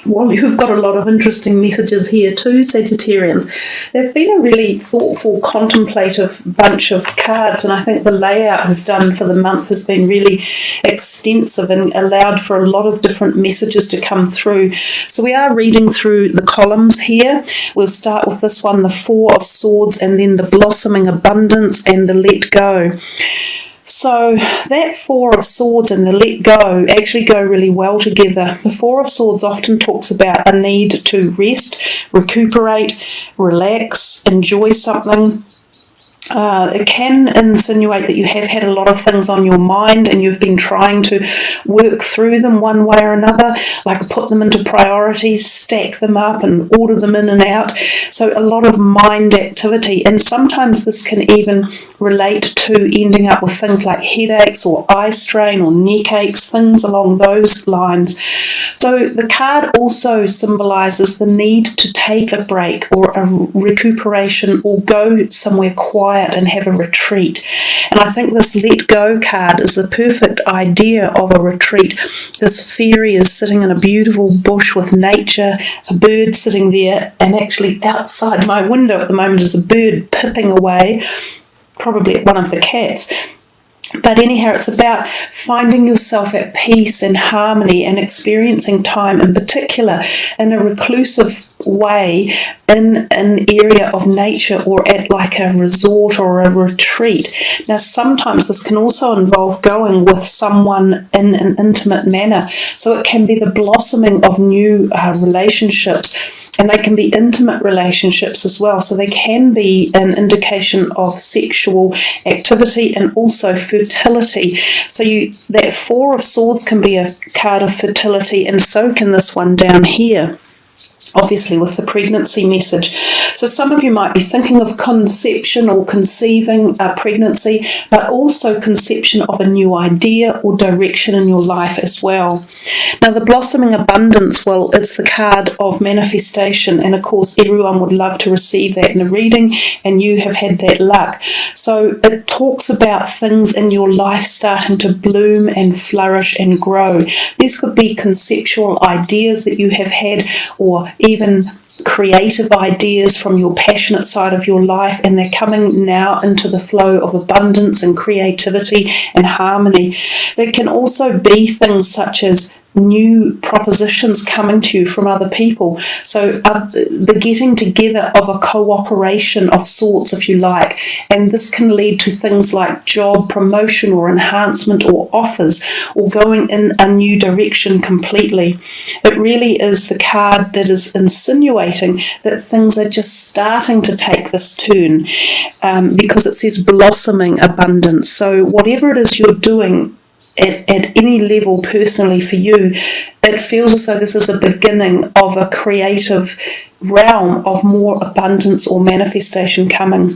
Well, you've got a lot of interesting messages here too, Sagittarians. They've been a really thoughtful, contemplative bunch of cards, and I think the layout we've done for the month has been really extensive and allowed for a lot of different messages to come through. So we are reading through the columns here. We'll start with this one, the Four of Swords, and then the Blossoming Abundance and the Let Go. So that Four of Swords and the Let Go actually go really well together. The Four of Swords often talks about a need to rest, recuperate, relax, enjoy something. It can insinuate that you have had a lot of things on your mind and you've been trying to work through them one way or another, like put them into priorities, stack them up and order them in and out. So a lot of mind activity, and sometimes this can even relate to ending up with things like headaches or eye strain or neck aches, things along those lines. So the card also symbolises the need to take a break or a recuperation or go somewhere quiet and have a retreat. And I think this Let Go card is the perfect idea of a retreat. This fairy is sitting in a beautiful bush with nature, a bird sitting there, and actually outside my window at the moment is a bird pipping away, probably at one of the cats. But anyhow, it's about finding yourself at peace and harmony and experiencing time in particular in a reclusive way in an area of nature or at like a resort or a retreat. Now, sometimes this can also involve going with someone in an intimate manner. So it can be the blossoming of new relationships. And they can be intimate relationships as well. So they can be an indication of sexual activity and also fertility. So that Four of Swords can be a card of fertility, and so can this one down here, obviously with the pregnancy message. So some of you might be thinking of conception or conceiving a pregnancy, but also conception of a new idea or direction in your life as well. Now the Blossoming Abundance, well, it's the card of manifestation, and of course everyone would love to receive that in a reading, and you have had that luck. So it talks about things in your life starting to bloom and flourish and grow. These could be conceptual ideas that you have had, or even creative ideas from your passionate side of your life, and they're coming now into the flow of abundance and creativity and harmony. There can also be things such as new propositions coming to you from other people. So the getting together of a cooperation of sorts, if you like, and this can lead to things like job promotion or enhancement or offers or going in a new direction completely. It really is the card that is insinuating that things are just starting to take this turn, because it says blossoming abundance. So whatever it is you're doing at any level personally for you, it feels as though this is a beginning of a creative realm of more abundance or manifestation coming.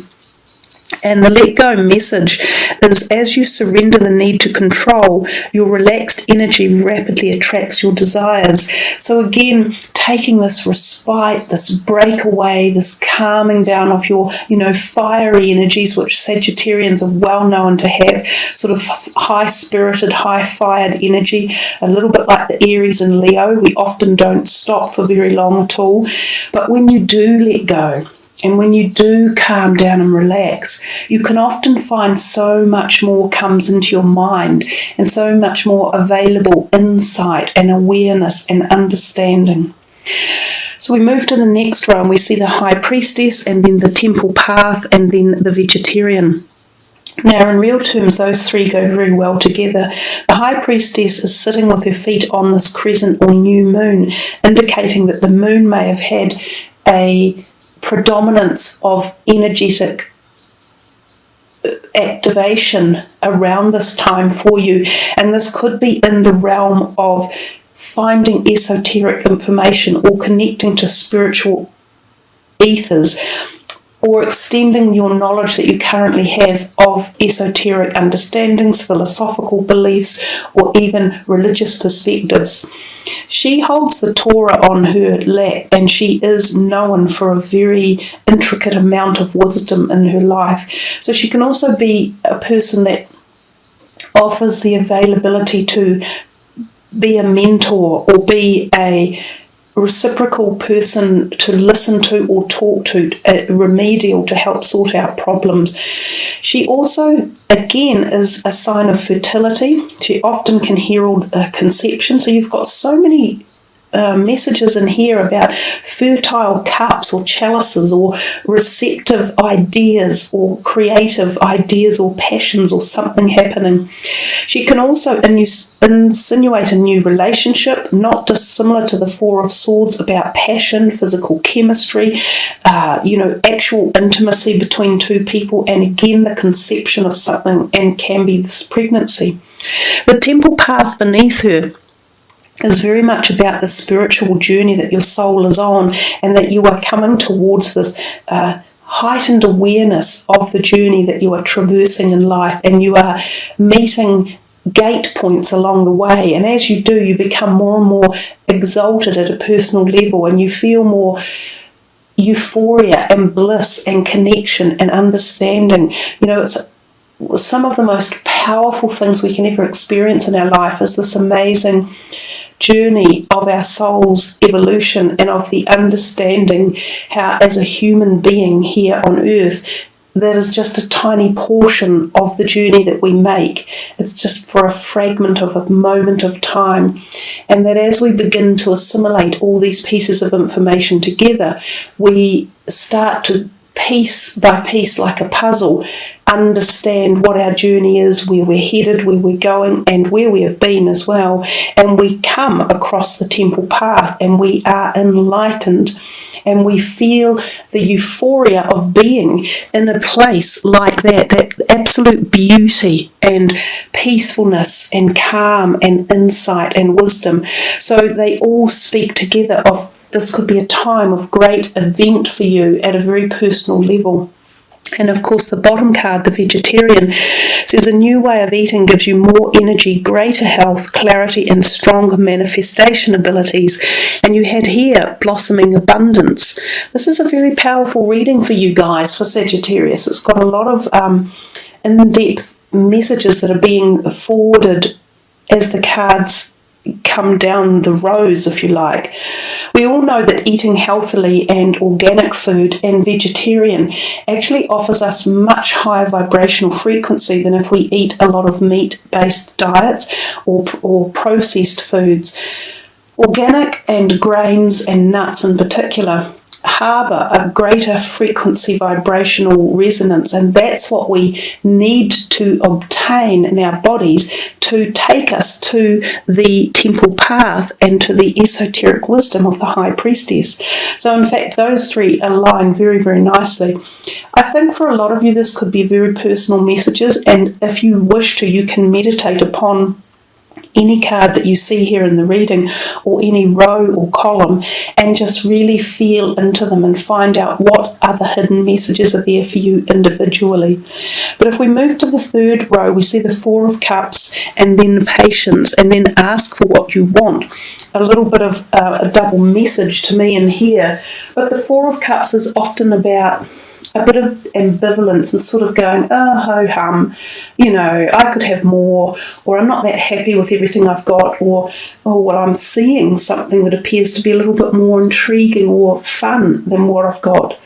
And the Let Go message is, as you surrender the need to control, your relaxed energy rapidly attracts your desires. So again, taking this respite, this breakaway, this calming down of your, fiery energies, which Sagittarians are well known to have, sort of high-spirited, high-fired energy, a little bit like the Aries and Leo. We often don't stop for very long at all. But when you do let go, and when you do calm down and relax, you can often find so much more comes into your mind and so much more available insight and awareness and understanding. So we move to the next row and we see the High Priestess, and then the Temple Path, and then the Vegetarian. Now, in real terms, those three go very well together. The High Priestess is sitting with her feet on this crescent or new moon, indicating that the moon may have had a predominance of energetic activation around this time for you, and this could be in the realm of finding esoteric information or connecting to spiritual ethers, or extending your knowledge that you currently have of esoteric understandings, philosophical beliefs, or even religious perspectives. She holds the Torah on her lap, and she is known for a very intricate amount of wisdom in her life. So she can also be a person that offers the availability to be a mentor or be a reciprocal person to listen to or talk to, remedial, to help sort out problems. She also, again, is a sign of fertility. She often can herald conception. So you've got so many messages in here about fertile cups or chalices or receptive ideas or creative ideas or passions or something happening. She can also insinuate a new relationship, not dissimilar to the Four of Swords, about passion, physical chemistry, actual intimacy between two people, and again the conception of something, and can be this pregnancy. The temple path beneath her is very much about the spiritual journey that your soul is on, and that you are coming towards this heightened awareness of the journey that you are traversing in life, and you are meeting gate points along the way. And as you do, you become more and more exalted at a personal level, and you feel more euphoria and bliss and connection and understanding. It's some of the most powerful things we can ever experience in our life is this amazing journey of our soul's evolution and of the understanding how, as a human being here on earth, that is just a tiny portion of the journey that we make. It's just for a fragment of a moment of time. And that as we begin to assimilate all these pieces of information together, we start to, piece by piece, like a puzzle, understand what our journey is, where we're headed, where we're going, and where we have been as well. And we come across the temple path and we are enlightened, and we feel the euphoria of being in a place like that absolute beauty and peacefulness and calm and insight and wisdom. So they all speak together of this could be a time of great event for you at a very personal level. And of course, the bottom card, the Vegetarian, says a new way of eating gives you more energy, greater health, clarity, and stronger manifestation abilities. And you had here blossoming abundance. This is a very powerful reading for you guys, for Sagittarius. It's got a lot of in-depth messages that are being forwarded as the cards come down the rows, if you like. We all know that eating healthily and organic food and vegetarian actually offers us much higher vibrational frequency than if we eat a lot of meat-based diets or processed foods. Organic and grains and nuts in particular harbour a greater frequency vibrational resonance, and that's what we need to obtain in our bodies to take us to the temple path and to the esoteric wisdom of the High Priestess. So in fact, those three align very, very nicely. I think for a lot of you this could be very personal messages, and if you wish to, you can meditate upon any card that you see here in the reading, or any row or column, and just really feel into them and find out what other hidden messages are there for you individually. But if we move to the third row, we see the Four of Cups and then Patience, and then Ask for what you want. A little bit of a double message to me in here, but the Four of Cups is often about a bit of ambivalence and sort of going, oh, ho-hum, I could have more, or I'm not that happy with everything I've got, or, oh, well, I'm seeing something that appears to be a little bit more intriguing or fun than what I've got.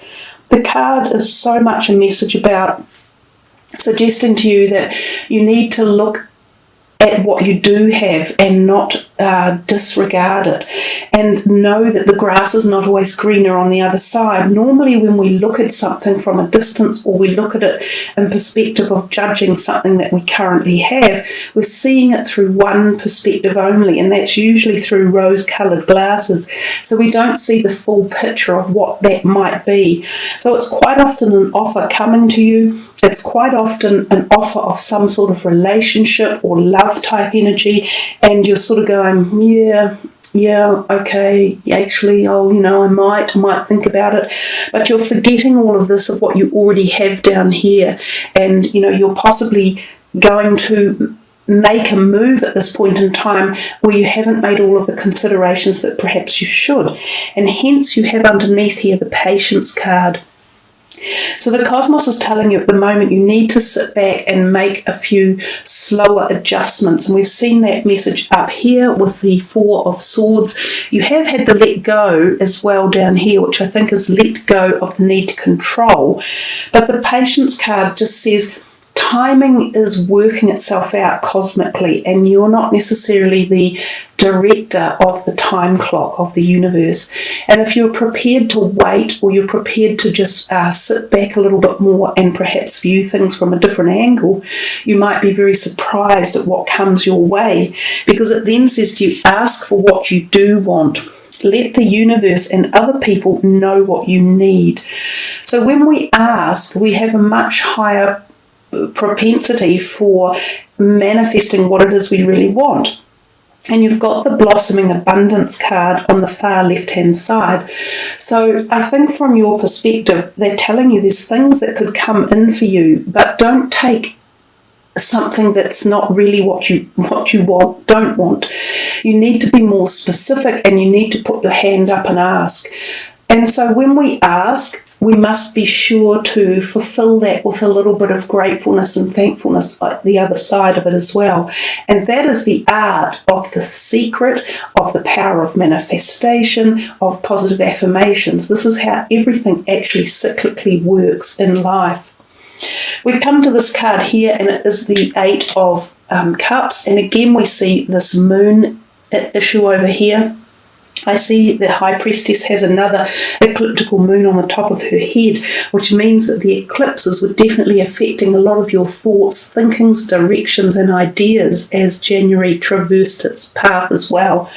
The card is so much a message about suggesting to you that you need to look at what you do have and not disregard it, and know that the grass is not always greener on the other side. Normally when we look at something from a distance, or we look at it in perspective of judging something that we currently have, we're seeing it through one perspective only, and that's usually through rose-coloured glasses. So we don't see the full picture of what that might be. So it's quite often an offer coming to you. It's quite often an offer of some sort of relationship or love type energy, and you're sort of going, yeah, okay, actually, I might think about it. But you're forgetting all of this of what you already have down here, and you're possibly going to make a move at this point in time where you haven't made all of the considerations that perhaps you should. And hence you have underneath here the Patience card. So the cosmos is telling you at the moment you need to sit back and make a few slower adjustments. And we've seen that message up here with the Four of Swords. You have had the let go as well down here, which I think is let go of the need to control. But the Patience card just says timing is working itself out cosmically, and you're not necessarily the director of the time clock of the universe. And if you're prepared to wait, or you're prepared to just sit back a little bit more and perhaps view things from a different angle, you might be very surprised at what comes your way, because it then says to you, ask for what you do want. Let the universe and other people know what you need. So when we ask, we have a much higher propensity for manifesting what it is we really want. And you've got the Blossoming Abundance card on the far left-hand side. So I think from your perspective, they're telling you there's things that could come in for you, but don't take something that's not really what you don't want. You need to be more specific, and you need to put your hand up and ask. And so when we ask, we must be sure to fulfill that with a little bit of gratefulness and thankfulness, like the other side of it as well. And that is the art of the secret of the power of manifestation, of positive affirmations. This is how everything actually cyclically works in life. We come to this card here, and it is the Eight of Cups. And again, we see this moon issue over here. I see the High Priestess has another ecliptical moon on the top of her head, which means that the eclipses were definitely affecting a lot of your thoughts, thinkings, directions, and ideas as January traversed its path as well.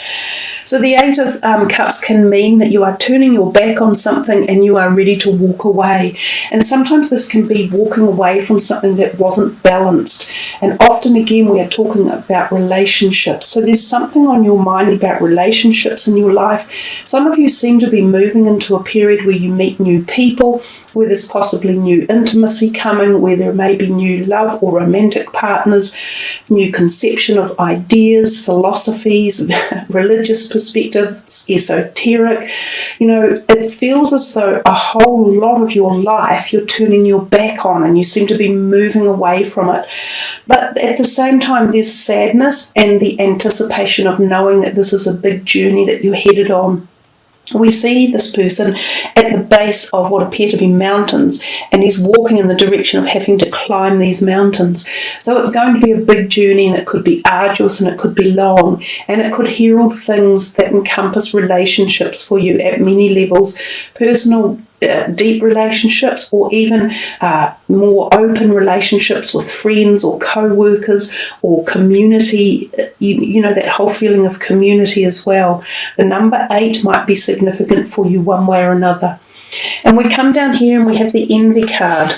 So the Eight of Cups can mean that you are turning your back on something and you are ready to walk away. And sometimes this can be walking away from something that wasn't balanced. And often, again, we are talking about relationships. So there's something on your mind about relationships in your life. Some of you seem to be moving into a period where you meet new people, where there's possibly new intimacy coming, where there may be new love or romantic partners, new conception of ideas, philosophies, religious perspectives, esoteric. You know, it feels as though a whole lot of your life you're turning your back on, and you seem to be moving away from it. But at the same time, there's sadness and the anticipation of knowing that this is a big journey that you're headed on. We see this person at the base of what appear to be mountains, and he's walking in the direction of having to climb these mountains. So it's going to be a big journey, and it could be arduous, and it could be long, and it could herald things that encompass relationships for you at many levels, personal deep relationships, or even more open relationships with friends or co-workers or community, you know, that whole feeling of community as well. The number 8 might be significant for you one way or another. And we come down here and we have the Envy card.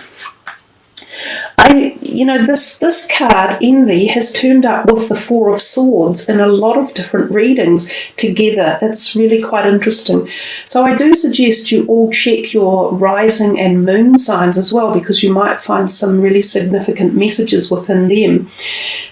This card, Envy, has turned up with the Four of Swords in a lot of different readings together. It's really quite interesting. So I do suggest you all check your rising and moon signs as well, because you might find some really significant messages within them.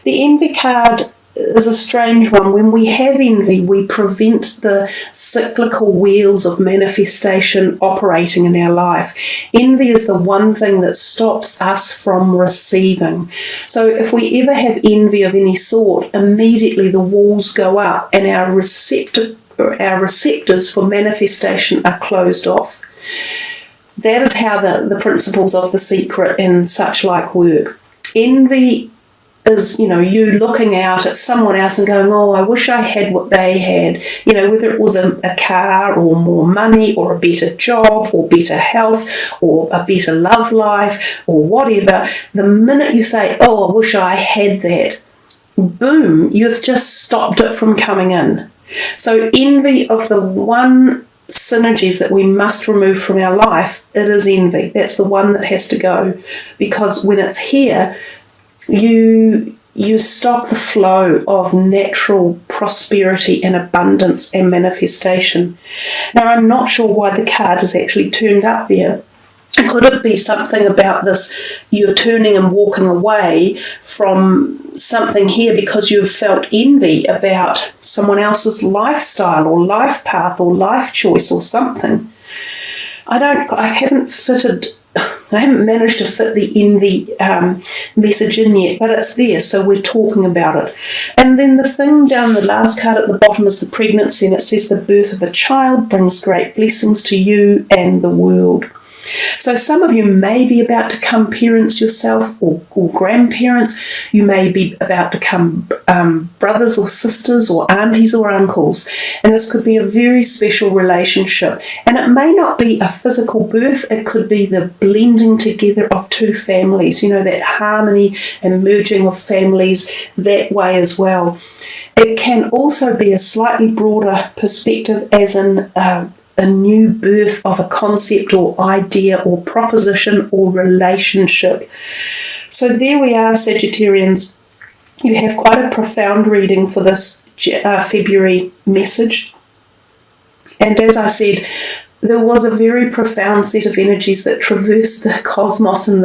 The Envy card is a strange one. When we have envy, we prevent the cyclical wheels of manifestation operating in our life. Envy is the one thing that stops us from receiving. So if we ever have envy of any sort, immediately the walls go up and our receptors for manifestation are closed off. That is how the principles of the secret and such like work. Envy is, you looking out at someone else and going, oh, I wish I had what they had, whether it was a car or more money or a better job or better health or a better love life or whatever. The minute you say, oh, I wish I had that, boom, you've just stopped it from coming in. So envy of the one synergies that we must remove from our life, it is envy. That's the one that has to go, because when it's here, you stop the flow of natural prosperity and abundance and manifestation. Now, I'm not sure why the card is actually turned up there. Could it be something about this, you're turning and walking away from something here because you've felt envy about someone else's lifestyle or life path or life choice or something? I haven't managed to fit the envy message in yet, but it's there, so we're talking about it. And then the thing down the last card at the bottom is the pregnancy, and it says the birth of a child brings great blessings to you and the world. So some of you may be about to become parents yourself, or grandparents. You may be about to become brothers or sisters or aunties or uncles. And this could be a very special relationship. And it may not be a physical birth. It could be the blending together of two families, that harmony and merging of families that way as well. It can also be a slightly broader perspective, as in a new birth of a concept or idea or proposition or relationship. So there we are, Sagittarians. You have quite a profound reading for this February message. And as I said, there was a very profound set of energies that traversed the cosmos and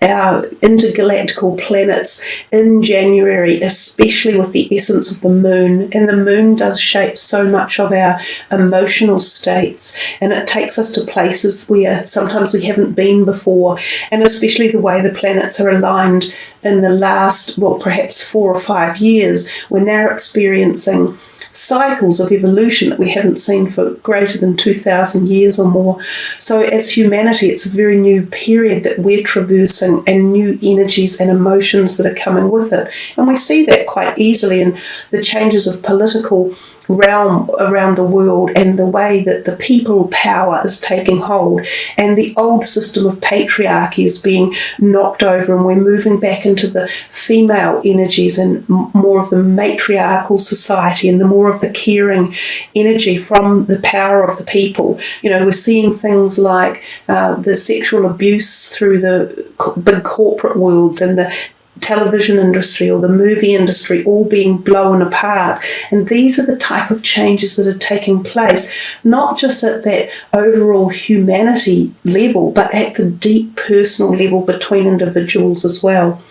our intergalactical planets in January, especially with the essence of the moon. And the moon does shape so much of our emotional states, and it takes us to places where sometimes we haven't been before, and especially the way the planets are aligned in the last, perhaps 4 or 5 years. We're now experiencing cycles of evolution that we haven't seen for greater than 2,000 years or more. So as humanity, it's a very new period that we're traversing, and new energies and emotions that are coming with it. And we see that quite easily in the changes of political realm around the world, and the way that the people power is taking hold, and the old system of patriarchy is being knocked over, and we're moving back into the female energies and more of the matriarchal society, and the more of the caring energy from the power of the people. We're seeing things like the sexual abuse through the big corporate worlds, and the television industry or the movie industry all being blown apart. And these are the type of changes that are taking place, not just at that overall humanity level, but at the deep personal level between individuals as well.